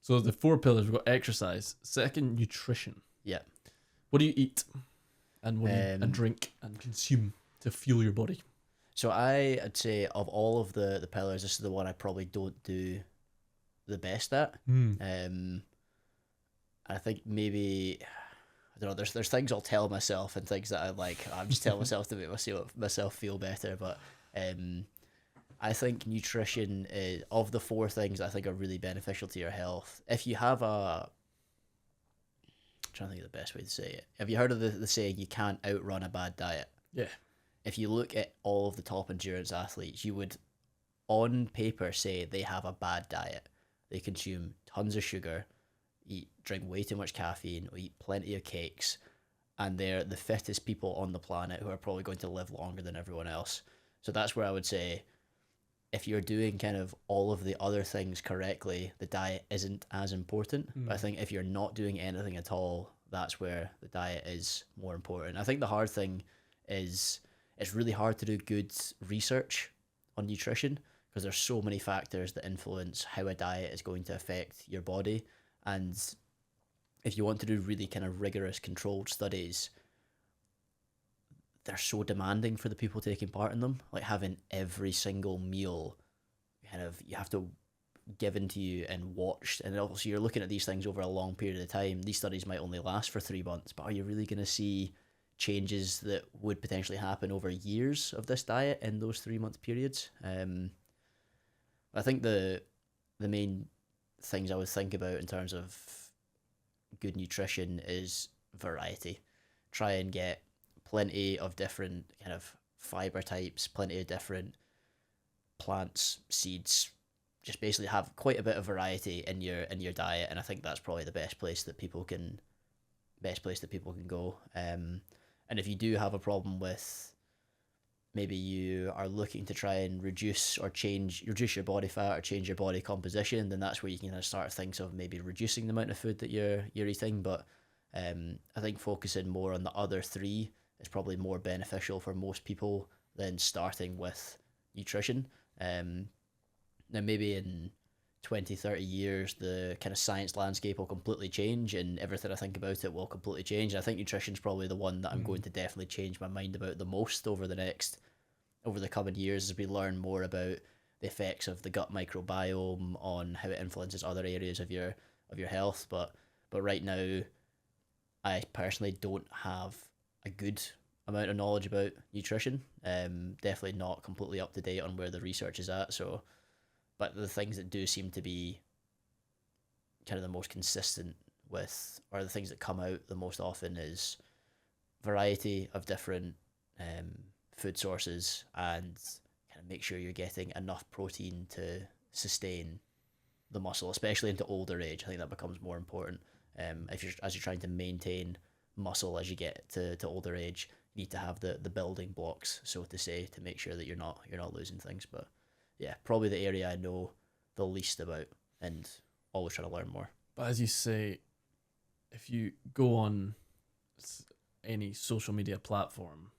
So the 4 pillars, we've got exercise. Second, nutrition. Yeah. What do you eat? And what do you and drink and consume to fuel your body? So I'd say of all of the pillars, this is the one I probably don't do the best at. I think maybe, I don't know, there's things I'll tell myself and things that I'm just telling myself to make myself feel better. But I think nutrition is, of the 4 things I think are really beneficial to your health. If you have I'm trying to think of the best way to say it. Have you heard of the saying, you can't outrun a bad diet? Yeah. If you look at all of the top endurance athletes, you would, on paper, say they have a bad diet. They consume tons of sugar, drink way too much caffeine, or eat plenty of cakes, and they're the fittest people on the planet who are probably going to live longer than everyone else. So that's where I would say, if you're doing kind of all of the other things correctly, the diet isn't as important. But I think if you're not doing anything at all, that's where the diet is more important. I think the hard thing is it's really hard to do good research on nutrition because there's so many factors that influence how a diet is going to affect your body. And if you want to do really kind of rigorous controlled studies, they're so demanding for the people taking part in them. Like having every single meal kind of, you have to given to you and watched, and obviously you're looking at these things over a long period of time. These studies might only last for 3 months, but are you really going to see changes that would potentially happen over years of this diet in those 3-month periods? I think the main things I would think about in terms of good nutrition is variety. Try and get plenty of different kind of fiber types, plenty of different plants, seeds. Just basically have quite a bit of variety in your diet, and I think that's probably the best place that people can go. And if you do have a problem with, maybe you are looking to try and reduce your body fat or change your body composition, then that's where you can kind of start to think of maybe reducing the amount of food that you're eating. But I think focusing more on the other 3 is probably more beneficial for most people than starting with nutrition. Now maybe in 20, 30 years, the kind of science landscape will completely change and everything I think about it will completely change. And I think nutrition's probably the one that I'm going to definitely change my mind about the most over the coming years, as we learn more about the effects of the gut microbiome on how it influences other areas of your health. But right now, I personally don't have a good amount of knowledge about nutrition. Definitely not completely up to date on where the research is at. So, but the things that do seem to be kind of the most consistent with, or the things that come out the most often, is variety of different food sources, and kind of make sure you're getting enough protein to sustain the muscle, especially into older age. I think that becomes more important. As you're trying to maintain muscle as you get to older age, you need to have the building blocks, so to say, to make sure that you're not losing things. But yeah, probably the area I know the least about, and always trying to learn more. But as you say, if you go on any social media platform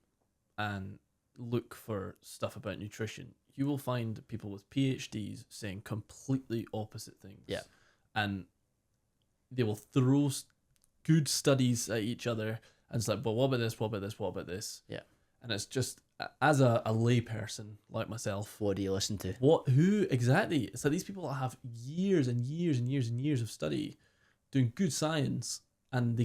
and look for stuff about nutrition, you will find people with PhDs saying completely opposite things. Yeah. And they will throw good studies at each other, and it's like, well, what about this? What about this? What about this? Yeah. And it's just, as a lay person like myself, what do you listen to? Who exactly? It's like these people that have years and years and years and years of study doing good science, and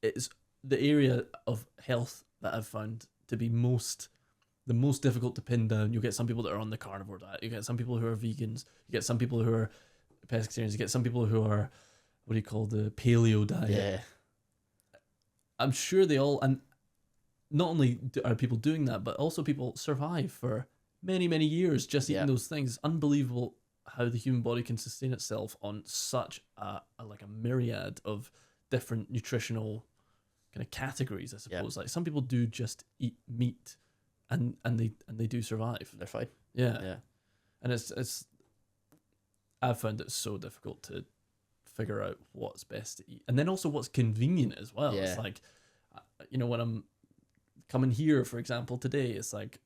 it's the area of health that I've found to be the most difficult to pin down. You'll get some people that are on the carnivore diet, you get some people who are vegans, you get some people who are pescatarians, you get some people who are, what do you call, the paleo diet. Yeah. I'm sure they all, and not only are people doing that, but also people survive for many, many years just eating those things. It's unbelievable how the human body can sustain itself on such a myriad of different nutritional kind of categories, I suppose. Like some people do just eat meat and they do survive. They're fine. Yeah. And it's I've found it so difficult to figure out what's best to eat, and then also what's convenient as well. It's like, when I'm coming here, for example, today, it's like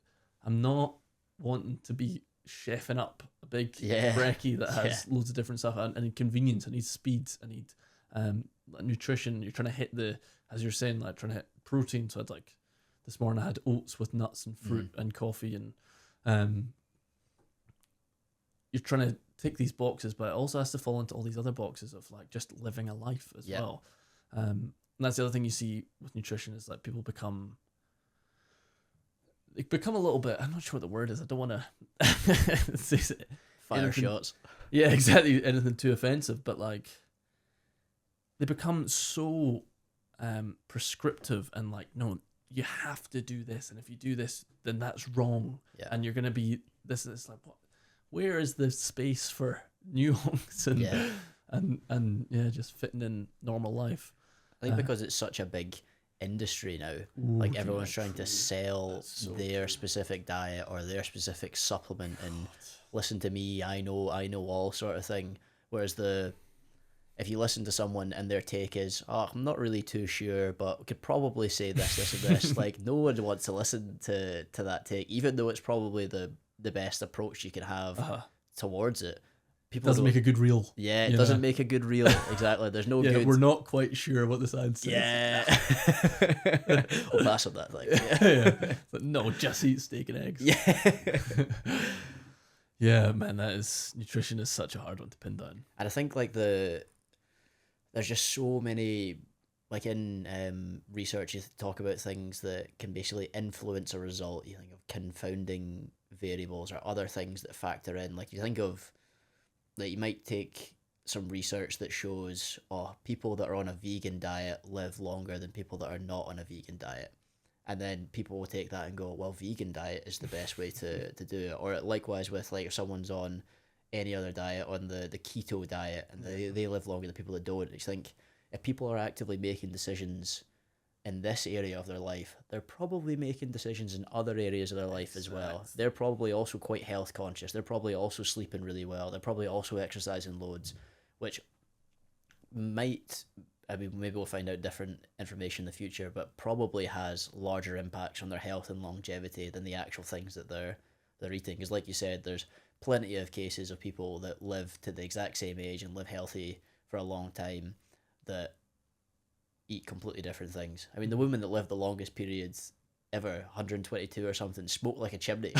I'm not wanting to be chefing up big Yeah. brekkie that has loads of different stuff. I need convenience. I need speed. I need nutrition. You're trying to hit as you're saying, like trying to hit protein. So I'd like this morning I had oats with nuts and fruit and coffee, and you're trying to tick these boxes, but it also has to fall into all these other boxes of like just living a life as well. And that's the other thing you see with nutrition is that people become a little bit, I'm not sure what the word is, I don't want to say Fire shots. Yeah, exactly, anything too offensive, but like they become so prescriptive and like, no, you have to do this, and if you do this, then that's wrong, and you're gonna be this. It's like, what? Where is the space for nuance and just fitting in normal life? I think because it's such a big industry now, like everyone's trying to sell their specific diet or their specific supplement, and listen to me, I know all sort of thing. Whereas if you listen to someone and their take is, I'm not really too sure, but we could probably say this, and this, like no one wants to listen to that take, even though it's probably the best approach you can have towards it. People doesn't make a good reel. Yeah, it doesn't make a good reel. Exactly. There's no good. We're not quite sure what the science says. Yeah. We'll pass on that thing. Yeah. But no, just eat steak and eggs. Yeah. Yeah, man, nutrition is such a hard one to pin down. And I think like there's just so many, like in research, you talk about things that can basically influence a result. You think of confounding variables or other things that factor in. Like you think of, like you might take some research that shows, people that are on a vegan diet live longer than people that are not on a vegan diet. And then people will take that and go, well, vegan diet is the best way to do it. Or likewise with like if someone's on any other diet, on the keto diet, and they live longer than people that don't. You think if people are actively making decisions in this area of their life, they're probably making decisions in other areas of their life as well. They're probably also quite health conscious. They're probably also sleeping really well. They're probably also exercising loads, which might, I mean, maybe we'll find out different information in the future, but probably has larger impacts on their health and longevity than the actual things that they're eating. Because like you said, there's plenty of cases of people that live to the exact same age and live healthy for a long time that eat completely different things. I mean, the woman that lived the longest periods ever, 122 or something, smoked like a chimney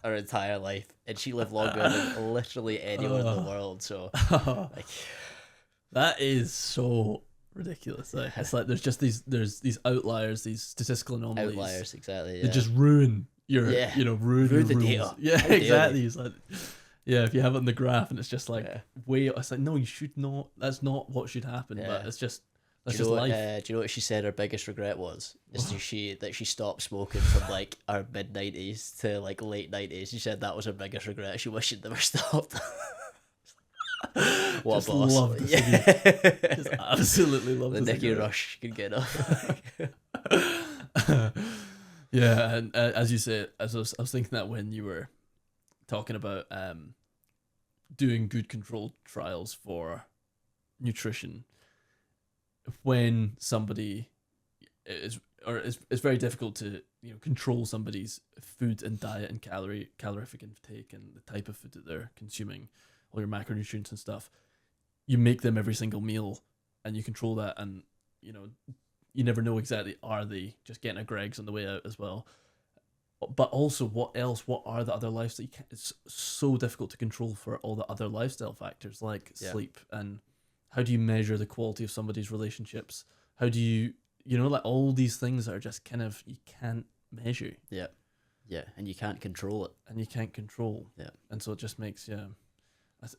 her entire life, and she lived longer than literally anyone in the world. So like, that is so ridiculous. Like, it's like there's these outliers, these statistical anomalies. Outliers, exactly. Yeah. They just ruin your, ruin your the rules. data. Yeah, exactly. It's like, if you have it in the graph and it's just like it's like, no, you should not. That's not what should happen. But it's just. That's just life. Do you know what she said her biggest regret was? Is that she stopped smoking from like our mid-90s to like late 90s. She said that was her biggest regret. She wished she'd never stopped. What just a boss. Love this just absolutely love the this Nicky Rush could get off. Yeah, and as you say, I was thinking that when you were talking about doing good controlled trials for nutrition, when somebody it's very difficult to control somebody's food and diet and calorific intake and the type of food that they're consuming, all your macronutrients and stuff. You make them every single meal and you control that, and you never know exactly, are they just getting a Greg's on the way out as well. But also, what are the other lifestyle? It's so difficult to control for all the other lifestyle factors like sleep, and how do you measure the quality of somebody's relationships? How do you, like all these things that are just kind of, you can't measure. Yeah. Yeah. And you can't control it. Yeah. And so it just makes,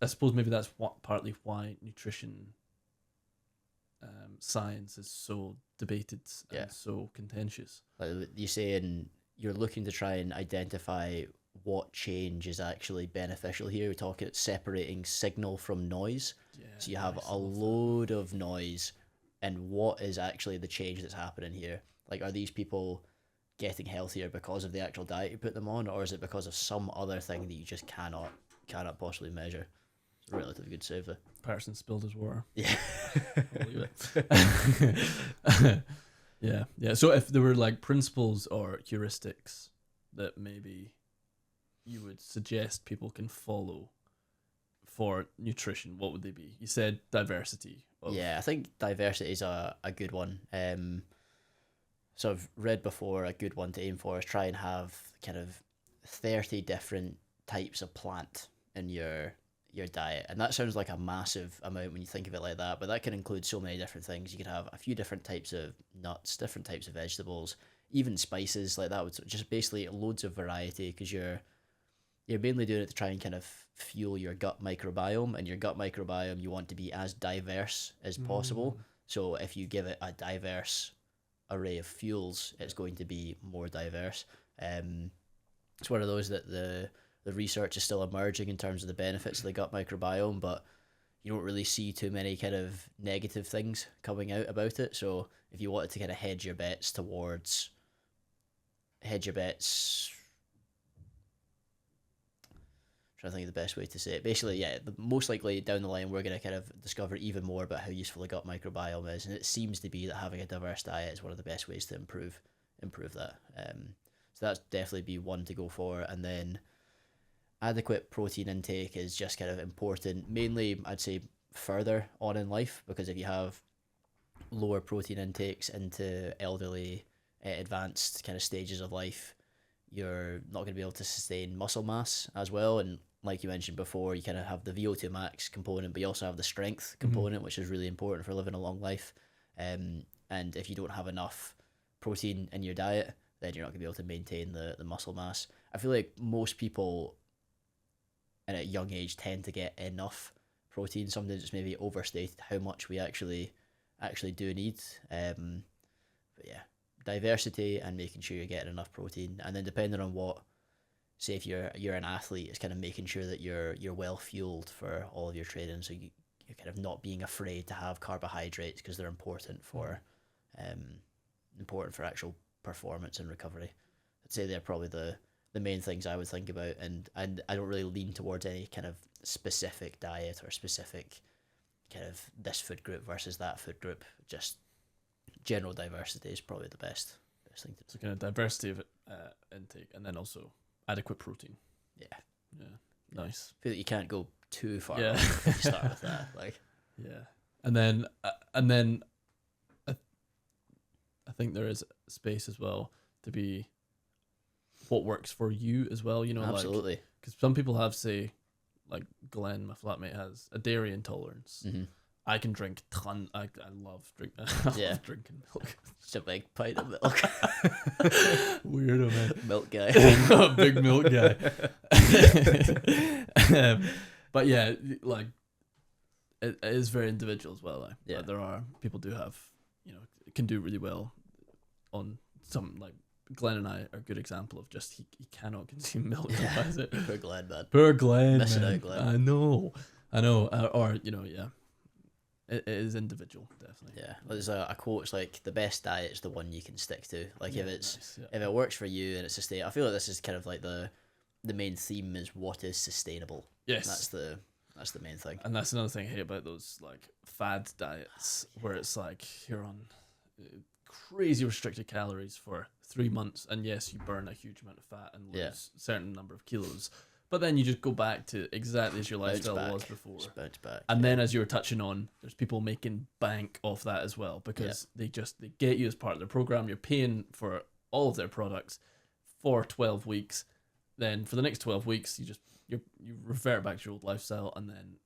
I suppose maybe that's partly why nutrition science is so debated and so contentious. Like you say, you're looking to try and identify what change is actually beneficial here. We're talking about separating signal from noise. Yeah, so you have a load of noise, and what is actually the change that's happening here? Like, are these people getting healthier because of the actual diet you put them on, or is it because of some other thing that you just cannot possibly measure? It's a relatively good save there. Patterson spilled his water. Yeah. Believe it. Yeah. So if there were like principles or heuristics that maybe you would suggest people can follow for nutrition, what would they be? You said diversity. Yeah, I think diversity is a good one. So I've read before, a good one to aim for is try and have kind of 30 different types of plant in your diet. And that sounds like a massive amount when you think of it like that, but that can include so many different things. You could have a few different types of nuts, different types of vegetables, even spices like that. Would just basically loads of variety, because you're mainly doing it to try and kind of fuel your gut microbiome, and your gut microbiome you want to be as diverse as possible. So if you give it a diverse array of fuels, it's going to be more diverse. It's one of those that the research is still emerging in terms of the benefits of the gut microbiome, but you don't really see too many kind of negative things coming out about it. So if you wanted to kind of hedge your bets, trying to think of the best way to say it. Basically, yeah, most likely down the line we're going to kind of discover even more about how useful the gut microbiome is, and it seems to be that having a diverse diet is one of the best ways to improve that. So that's definitely be one to go for. And then adequate protein intake is just kind of important, mainly I'd say further on in life, because if you have lower protein intakes into elderly, advanced kind of stages of life, you're not going to be able to sustain muscle mass as well. And like you mentioned before, you kind of have the VO2 max component, but you also have the strength component, which is really important for living a long life. And if you don't have enough protein in your diet, then you're not going to be able to maintain the muscle mass. I feel like most people at a young age tend to get enough protein. Sometimes it's maybe overstated how much we actually do need. But yeah, diversity and making sure you're getting enough protein, and then depending on what, say if you're an athlete, it's kind of making sure that you're well fueled for all of your training, so you're kind of not being afraid to have carbohydrates, because they're important for actual performance and recovery. I'd say they're probably the main things I would think about, and I don't really lean towards any kind of specific diet or specific kind of this food group versus that food group. Just general diversity is probably the best thing to do. So kind of diversity of intake, and then also adequate protein. Yeah. Nice. I feel like you can't go too far Yeah. off if you start with that. Like, yeah. And then I think there is space as well to be what works for you as well. You know, absolutely. Because some people have, say, like Glenn, my flatmate, has a dairy intolerance. Mm-hmm. I can drink I love drinking milk. Just a big pint of milk. Weirdo, man. Milk guy. Big milk guy. But yeah, like it is very individual as well. Yeah. Like, there are people do have, can do really well on some, like Glenn and I are a good example of just he cannot consume milk. Yeah. Is it? Poor Glenn, man. Poor Glenn. Missing man. out, Glenn. I know. Or yeah. It is individual, definitely. Yeah, there's a quote. It's like the best diet is the one you can stick to. Like if it works for you and it's sustainable. I feel like this is kind of like the main theme is what is sustainable. Yes, that's the main thing. And that's another thing I hate about those like fad diets, where it's like you're on crazy restricted calories for 3 months, and yes, you burn a huge amount of fat and lose a certain number of kilos. But then you just go back to exactly as your lifestyle was before. Just bounce back. And then, as you were touching on, there's people making bank off that as well, because they get you as part of their program. You're paying for all of their products for 12 weeks. Then for the next 12 weeks, you revert back to your old lifestyle and then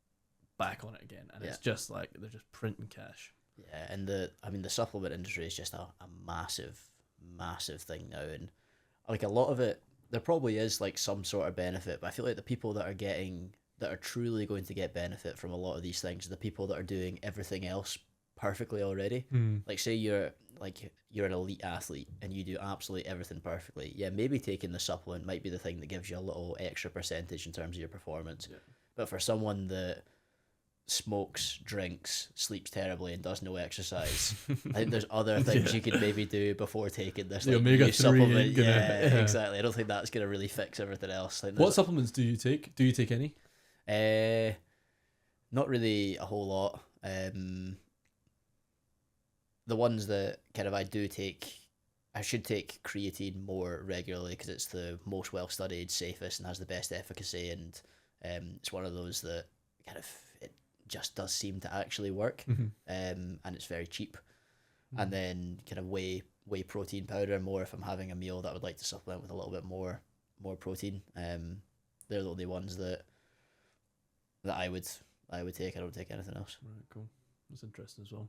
back on it again. And it's just like they're just printing cash. Yeah, and the supplement industry is just a massive, massive thing now, and like a lot of it. There probably is like some sort of benefit, but I feel like the people that are truly going to get benefit from a lot of these things are the people that are doing everything else perfectly already. Like say you're an elite athlete and you do absolutely everything perfectly. Yeah, maybe taking the supplement might be the thing that gives you a little extra percentage in terms of your performance. Yeah. But for someone that smokes, drinks, sleeps terribly, and does no exercise, I think there's other things you could maybe do before taking this. The like, omega-3 supplement. yeah, exactly. I don't think that's gonna really fix everything else. Like, what supplements do you take? Do you take any? Not really a whole lot. The ones that kind of I do take, I should take creatine more regularly because it's the most well studied, safest, and has the best efficacy, and it's one of those that kind of it just does seem to actually work, Mm-hmm. and it's very cheap. And then kind of whey protein powder more if I'm having a meal that I would like to supplement with a little bit more protein. They're the only ones that I would take. I don't take anything else. Right, cool. That's interesting as well.